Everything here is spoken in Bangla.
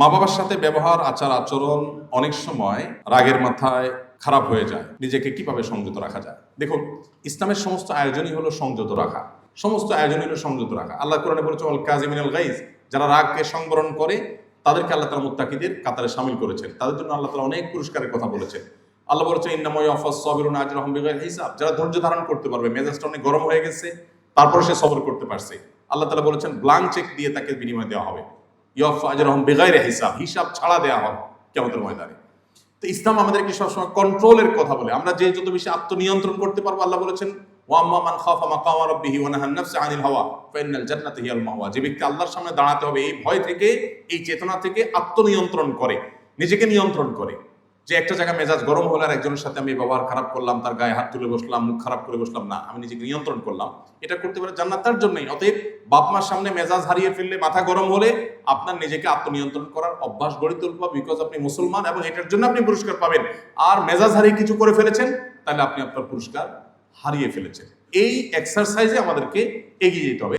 মা বাবার সাথে ব্যবহার আচার আচরণ অনেক সময় রাগের মাথায় খারাপ হয়ে যায়। নিজেকে কিভাবে সংযত রাখা যায়? দেখুন, ইসলামের সমস্ত আয়োজনই হলো সংযত রাখা। সমস্ত আয়োজনই হলো সংযত রাখা। আল্লাহ কোরআনে বলেছে আল কাযিমিনাল গাইজ, যারা রাগকে সংবরণ করে তাদেরকে আল্লাহ তাআলা মুত্তাকিদের কাতারে শামিল করেছেন। তাদের জন্য আল্লাহ তাআলা অনেক পুরস্কারের কথা বলেছেন। আল্লাহ বলেছেন ইন্নামা ইয়াওয়াফাস সাবিরুনা আজরাহুম বিগাইরি হিসাব। যারা ধৈর্য ধারণ করতে পারবে, মেজাজটা অনেক গরম হয়ে গেছে, তারপরে সে সবর করতে পারছে, আল্লাহ তাআলা বলেছেন ব্ল্যাঙ্ক চেক দিয়ে তাকে বিনিময় দেওয়া হবে। ইয়াওয়াফা আজরাহুম বিগাইরি হিসাব, হিসাব ছাড়া দেওয়া হবে কিয়ামতের ময়দানে। তো ইসলাম আমাদেরকে সবসময় কন্ট্রোলের কথা বলে। আমরা যে যত বেশি আত্মনিয়ন্ত্রণ করতে পারবো, আল্লাহ বলেছেন ওয়া আম্মা মান খাফা মাকামা রাব্বিহি ওয়া নাহান নাফসা আনিল হাওয়া ফাইনাল জান্নাতা হিয়াল মাওয়া। যে ব্যক্তি আল্লাহর সামনে দাঁড়াতে হবে এই ভয় থেকে, এই চেতনা থেকে আত্মনিয়ন্ত্রণ করে, নিজেকে নিয়ন্ত্রণ করে, যে একটা জায়গায় মেজাজ গরম হলে আর একজনের সাথে আমি ব্যবহার খারাপ করলাম, তার গায়ে হাত তুলে বসলাম, মুখ খারাপ করে বসলাম না, আমি নিজেকে নিয়ন্ত্রণ করলাম, এটা করতে পারে জান্নাত তার জন্যই। অতএব বাপ মার সামনে মেজাজ হারিয়ে ফেললে, মাথা গরম হলে আপনার নিজেকে আত্মনিয়ন্ত্রণ করার অভ্যাস গড়ে তুলবা, বিকজ আপনি মুসলমান এবং এটার জন্য আপনি পুরস্কার পাবেন। আর মেজাজ হারিয়ে কিছু করে ফেলেছেন, তাহলে আপনি আপনার পুরস্কার হারিয়ে ফেলেছেন। এই এক্সারসাইজে আমাদেরকে এগিয়ে যেতে হবে।